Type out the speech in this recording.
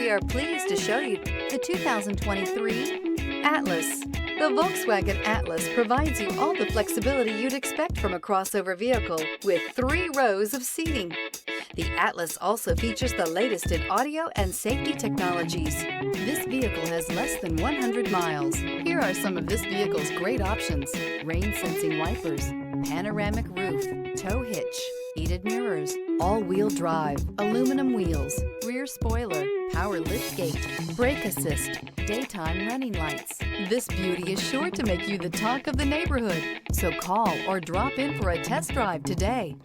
We are pleased to show you the 2023 Atlas. The Volkswagen Atlas provides you all the flexibility you'd expect from a crossover vehicle with 3 rows of seating. The Atlas also features the latest in audio and safety technologies. This vehicle has less than 100 miles. Here are some of this vehicle's great options: rain-sensing wipers, panoramic roof, tow hitch, heated mirrors, all-wheel drive, aluminum wheels, rear spoiler, power liftgate, brake assist, daytime running lights. This beauty is sure to make you the talk of the neighborhood. So call or drop in for a test drive today.